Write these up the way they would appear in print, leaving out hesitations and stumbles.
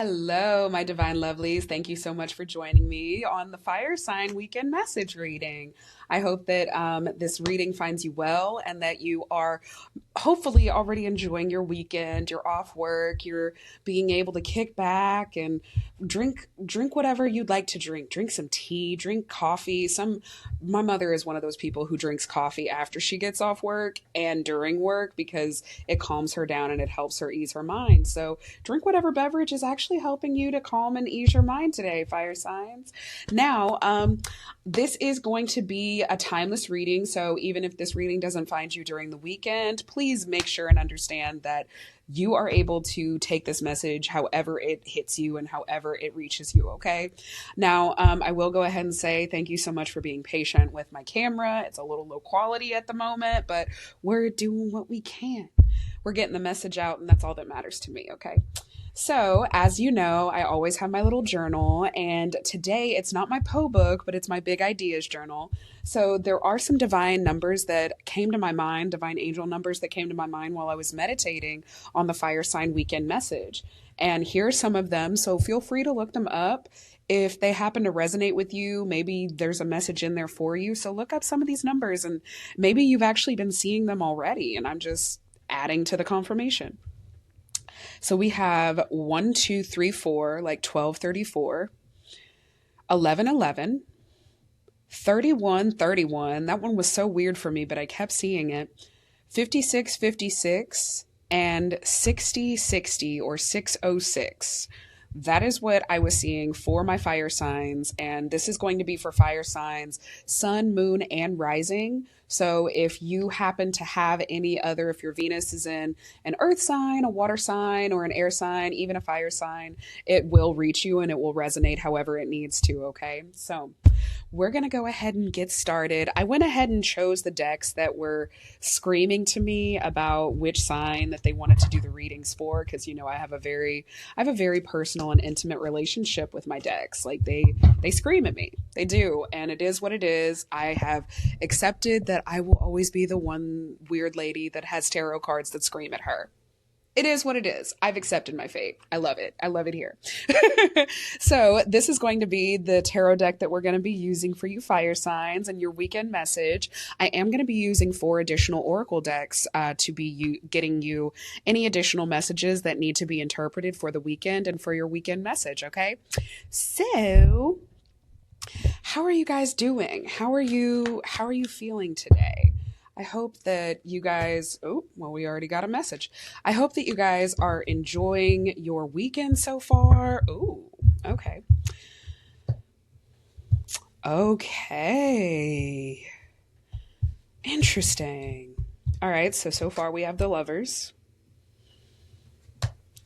Hello, my divine lovelies. Thank you so much for joining me on the Fire Sign Weekend Message Reading. I hope that this reading finds you well and that you are hopefully already enjoying your weekend. You're off work, you're being able to kick back and drink whatever you'd like to drink. Drink some tea, drink coffee. My mother is one of those people who drinks coffee after she gets off work and during work because it calms her down and it helps her ease her mind. So drink whatever beverage is actually helping you to calm and ease your mind today, fire signs. Now, this is going to be a timeless reading. So even if this reading doesn't find you during the weekend, please make sure and understand that you are able to take this message however it hits you and however it reaches you, okay? Now, I will go ahead and say thank you so much for being patient with my camera. It's a little low quality at the moment, but we're doing what we can. We're getting the message out, and that's all that matters to me, okay? So, as you know, I always have my little journal, and today it's not my Poe book, but it's my Big Ideas journal. So, there are some divine numbers that came to my mind, divine angel numbers that came to my mind while I was meditating on the Fire Sign Weekend Message. And here are some of them, so feel free to look them up. If they happen to resonate with you, maybe there's a message in there for you. So, look up some of these numbers, and maybe you've actually been seeing them already, and I'm just adding to the confirmation. So we have 1, 2, 3, 4, like 1234, 11, 11, 31, 31. That one was so weird for me, but I kept seeing it. 56, 56, and 60, 60, or 606. That is what I was seeing for my fire signs. And this is going to be for fire signs, sun, moon, and rising. So if you happen to have any other, if your Venus is in an earth sign, a water sign, or an air sign, even a fire sign, it will reach you and it will resonate however it needs to, okay? So we're going to go ahead and get started. I went ahead and chose the decks that were screaming to me about which sign that they wanted to do the readings for, because I have a very personal and intimate relationship with my decks. Like they scream at me. They do, and it is what it is. I have accepted that I will always be the one weird lady that has tarot cards that scream at her. It is what it is. I've accepted my fate. I love it. I love it here. So this is going to be the tarot deck that we're going to be using for you fire signs and your weekend message. I am going to be using 4 additional oracle decks to be getting you any additional messages that need to be interpreted for the weekend and for your weekend message. Okay. So how are you guys doing? How are you feeling today? I hope that you guys, we already got a message. I hope that you guys are enjoying your weekend so far. Ooh, okay. Okay. Interesting. All right, so far we have the Lovers,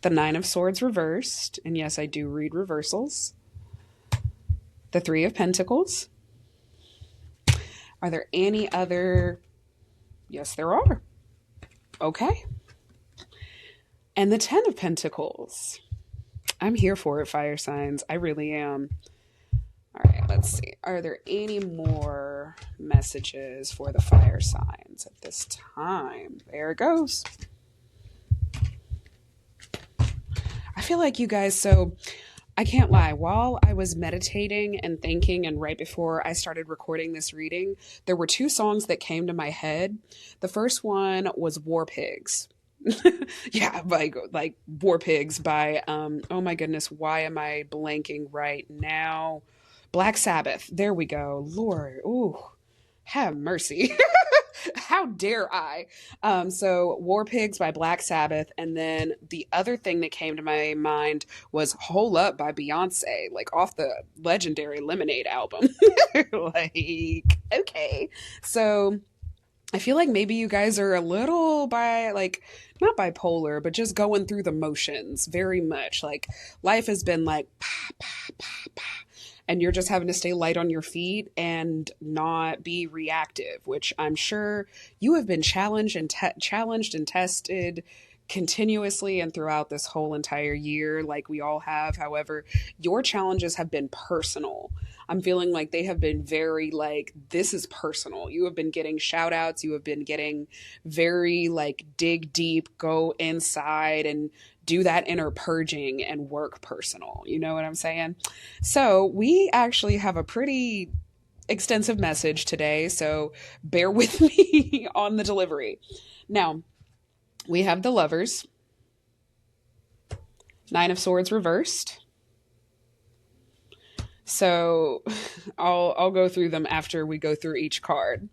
the 9 of Swords reversed, and yes, I do read reversals, the 3 of Pentacles. Are there any other... Yes, there are. Okay. And the 10 of Pentacles. I'm here for it, fire signs. I really am. All right, let's see. Are there any more messages for the fire signs at this time? There it goes. I feel like you guys, I can't lie. While I was meditating and thinking, and right before I started recording this reading, there were 2 songs that came to my head. The first one was War Pigs. Yeah, like War Pigs by, oh my goodness, why am I blanking right now? Black Sabbath. There we go. Lord, ooh, have mercy. How dare I? So War Pigs by Black Sabbath. And then the other thing that came to my mind was Hole Up by Beyonce, like off the legendary Lemonade album. Like, okay. So I feel like maybe you guys are a little not bipolar, but just going through the motions very much. Like life has been like, pa, pa, pa, pa. And you're just having to stay light on your feet and not be reactive, which I'm sure you have been challenged and tested continuously and throughout this whole entire year, like we all have. However, your challenges have been personal. I'm feeling like they have been very like, this is personal. You have been getting shout outs. You have been getting very like dig deep, go inside and do that inner purging and work personal. You know what I'm saying? So we actually have a pretty extensive message today. So bear with me on the delivery. Now, we have the Lovers, Nine of Swords reversed. So I'll go through them after we go through each card.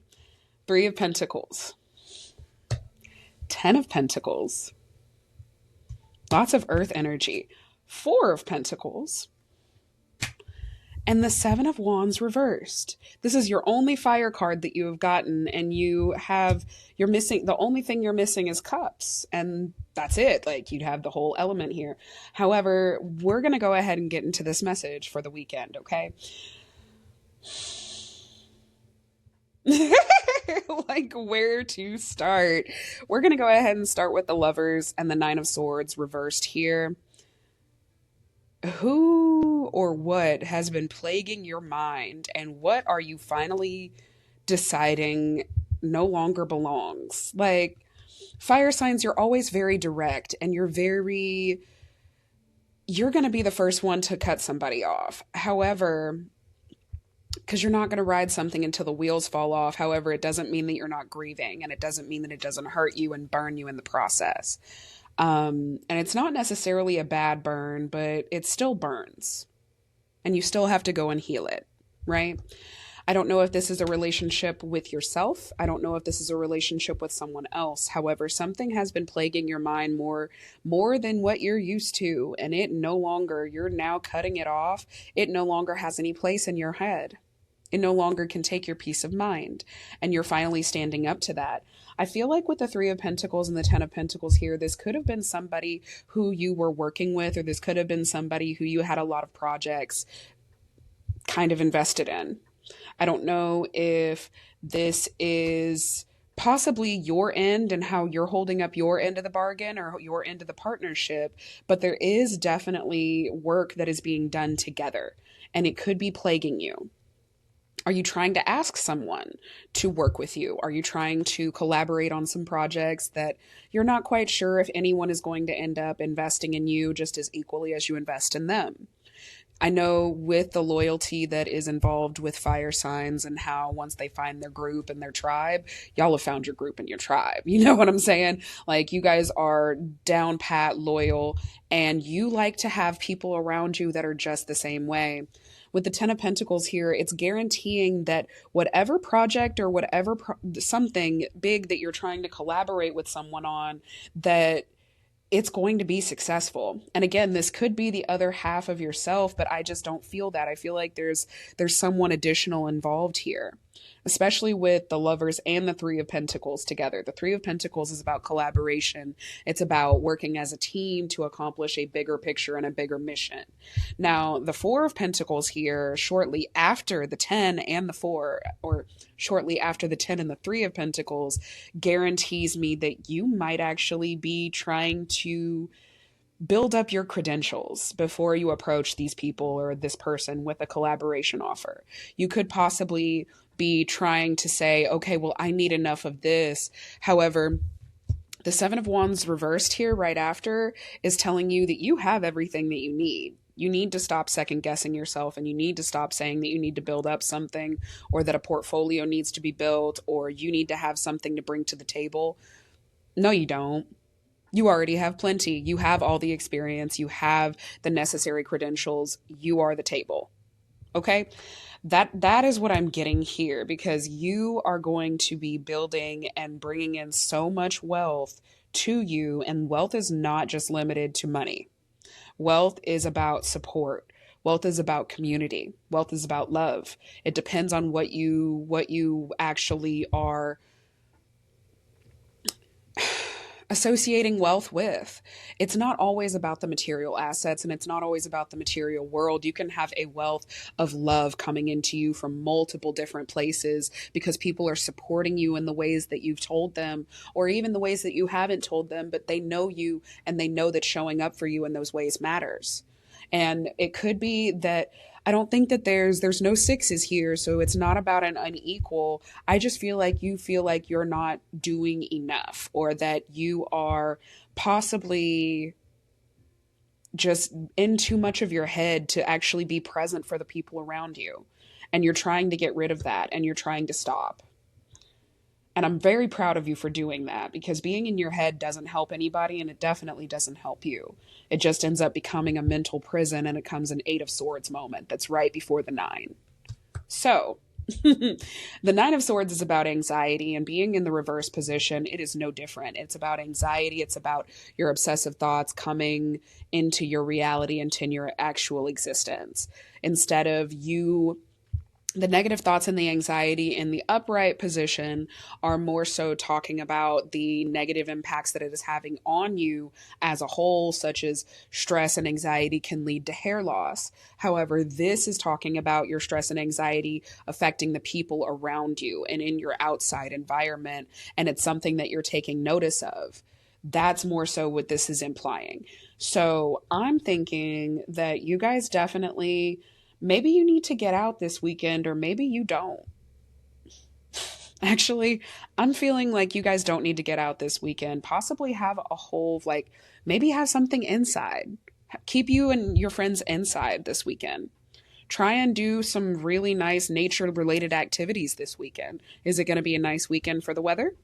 Three of Pentacles, 10 of Pentacles, lots of earth energy, Four of Pentacles, and the Seven of Wands reversed. This is your only fire card that you have gotten, and you're missing, the only thing you're missing is Cups, and that's it. Like, you'd have the whole element here. However, we're going to go ahead and get into this message for the weekend, okay? Like, where to start? We're going to go ahead and start with the Lovers and the Nine of Swords reversed here. Who or what has been plaguing your mind, and what are you finally deciding no longer belongs? Like, fire signs, you're always very direct, and you're going to be the first one to cut somebody off. However, because you're not going to ride something until the wheels fall off. However, it doesn't mean that you're not grieving, and it doesn't mean that it doesn't hurt you and burn you in the process. And it's not necessarily a bad burn, but it still burns, and you still have to go and heal it, right? I don't know if this is a relationship with yourself. I don't know if this is a relationship with someone else. However, something has been plaguing your mind more than what you're used to, and you're now cutting it off. It no longer has any place in your head. It no longer can take your peace of mind, and you're finally standing up to that. I feel like with the Three of Pentacles and the 10 of Pentacles here, this could have been somebody who you were working with, or this could have been somebody who you had a lot of projects kind of invested in. I don't know if this is possibly your end and how you're holding up your end of the bargain or your end of the partnership, but there is definitely work that is being done together, and it could be plaguing you. Are you trying to ask someone to work with you? Are you trying to collaborate on some projects that you're not quite sure if anyone is going to end up investing in you just as equally as you invest in them? I know with the loyalty that is involved with fire signs, and how once they find their group and their tribe, y'all have found your group and your tribe. You know what I'm saying? Like, you guys are down pat, loyal, and you like to have people around you that are just the same way. With the 10 of Pentacles here, it's guaranteeing that whatever project or whatever something big that you're trying to collaborate with someone on, that it's going to be successful. And again, this could be the other half of yourself, but I just don't feel that. I feel like there's someone additional involved here, especially with the Lovers and the Three of Pentacles together. The Three of Pentacles is about collaboration. It's about working as a team to accomplish a bigger picture and a bigger mission. Now, the Four of Pentacles here, shortly after the 10 and the 4, or shortly after the 10 and the Three of Pentacles, guarantees me that you might actually be trying to build up your credentials before you approach these people or this person with a collaboration offer. You could possibly be trying to say, okay, well, I need enough of this. However, the Seven of Wands reversed here right after is telling you that you have everything that you need. You need to stop second guessing yourself, and you need to stop saying that you need to build up something, or that a portfolio needs to be built, or you need to have something to bring to the table. No, you don't. You already have plenty. You have all the experience. You have the necessary credentials. You are the table. Okay? That is what I'm getting here, because you are going to be building and bringing in so much wealth to you, and wealth is not just limited to money. Wealth is about support. Wealth is about community. Wealth is about love. It depends on what you actually are associating wealth with. It's not always about the material assets and it's not always about the material world. You can have a wealth of love coming into you from multiple different places because people are supporting you in the ways that you've told them, or even the ways that you haven't told them, but they know you and they know that showing up for you in those ways matters. And it could be that I don't think that there's no sixes here, so it's not about an unequal. I just feel like you feel like you're not doing enough, or that you are possibly just in too much of your head to actually be present for the people around you. And you're trying to get rid of that and you're trying to stop. And I'm very proud of you for doing that, because being in your head doesn't help anybody, and it definitely doesn't help you. It just ends up becoming a mental prison, and it comes an Eight of Swords moment that's right before the Nine. So the Nine of Swords is about anxiety, and being in the reverse position, it is no different. It's about anxiety. It's about your obsessive thoughts coming into your reality, into your actual existence. Instead of you, the negative thoughts and the anxiety in the upright position are more so talking about the negative impacts that it is having on you as a whole, such as stress and anxiety can lead to hair loss. However, this is talking about your stress and anxiety affecting the people around you and in your outside environment, and it's something that you're taking notice of. That's more so what this is implying. So I'm thinking that you guys definitely, maybe you need to get out this weekend, or maybe you don't. Actually, I'm feeling like you guys don't need to get out this weekend. Possibly have a whole, like, maybe have something inside. Keep you and your friends inside this weekend. Try and do some really nice nature related activities this weekend. Is it going to be a nice weekend for the weather?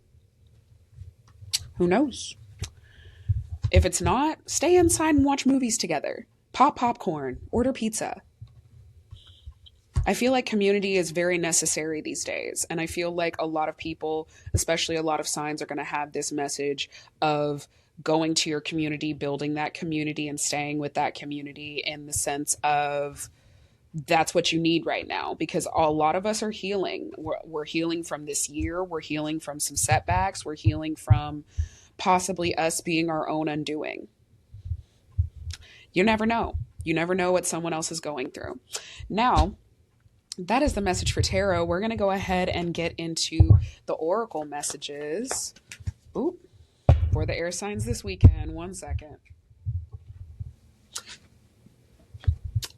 Who knows? If it's not, stay inside and watch movies together. Pop popcorn, order pizza. I feel like community is very necessary these days. And I feel like a lot of people, especially a lot of signs, are going to have this message of going to your community, building that community, and staying with that community, in the sense of that's what you need right now, because a lot of us are healing. We're healing from this year. We're healing from some setbacks. We're healing from possibly us being our own undoing. You never know. You never know what someone else is going through. Now, that is the message for tarot. We're going to go ahead and get into the oracle messages. Oop, for the air signs this weekend. 1 second.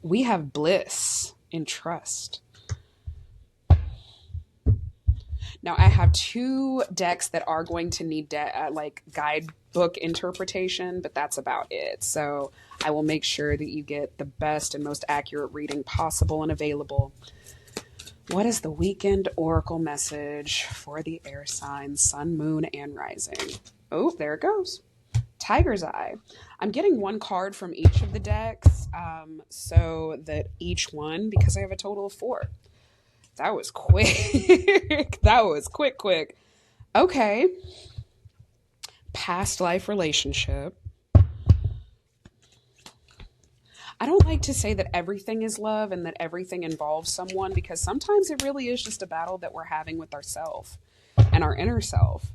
We have bliss and trust. Now, I have 2 decks that are going to need like guidebook interpretation, but that's about it. So I will make sure that you get the best and most accurate reading possible and available. What is the weekend oracle message for the air signs, sun, moon, and rising? Oh, there it goes. Tiger's Eye. I'm getting 1 card from each of the decks, so that each one, because I have a total of 4. That was quick. That was quick. Okay. Past life relationship. I don't like to say that everything is love and that everything involves someone, because sometimes it really is just a battle that we're having with ourselves and our inner self.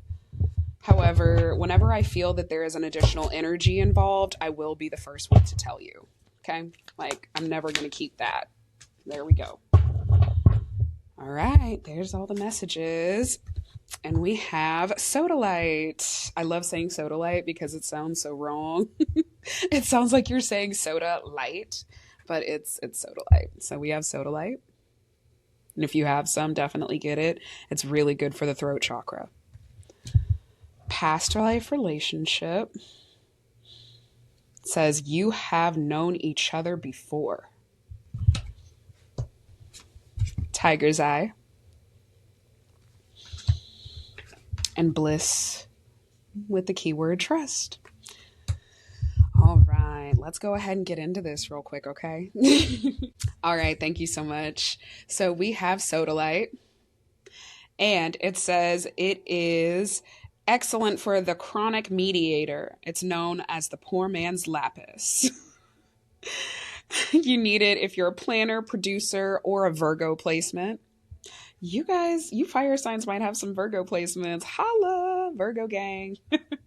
However, whenever I feel that there is an additional energy involved, I will be the first one to tell you. Okay? Like, I'm never going to keep that. There we go. All right. There's all the messages. And we have sodalite. I love saying sodalite because it sounds so wrong. It sounds like you're saying soda light, but it's sodalite. So we have sodalite. And if you have some, definitely get it. It's really good for the throat chakra. Past life relationship. It says you have known each other before. Tiger's Eye. And bliss with the keyword trust. All right, let's go ahead and get into this real quick, okay? All right, thank you so much. So we have sodalite, and it says it is excellent for the chronic mediator. It's known as the poor man's lapis. You need it if you're a planner, producer, or a Virgo placement. You guys, you fire signs might have some Virgo placements. Holla, Virgo gang.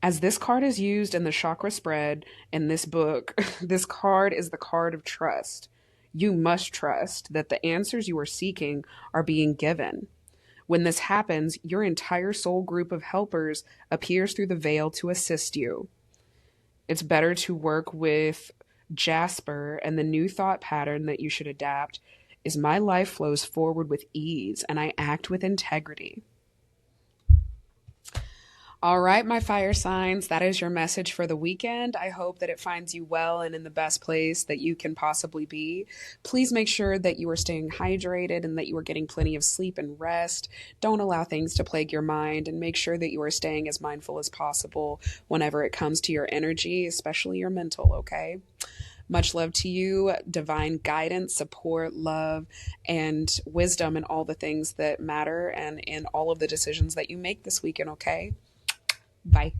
As this card is used in the chakra spread in this book, this card is the card of trust. You must trust that the answers you are seeking are being given. When this happens, your entire soul group of helpers appears through the veil to assist you. It's better to work with Jasper, and the new thought pattern that you should adapt is my life flows forward with ease and I act with integrity. All right, my fire signs, that is your message for the weekend. I hope that it finds you well and in the best place that you can possibly be. Please make sure that you are staying hydrated and that you are getting plenty of sleep and rest. Don't allow things to plague your mind, and make sure that you are staying as mindful as possible whenever it comes to your energy, especially your mental, okay? Much love to you, divine guidance, support, love, and wisdom in all the things that matter and in all of the decisions that you make this weekend, okay? Bye.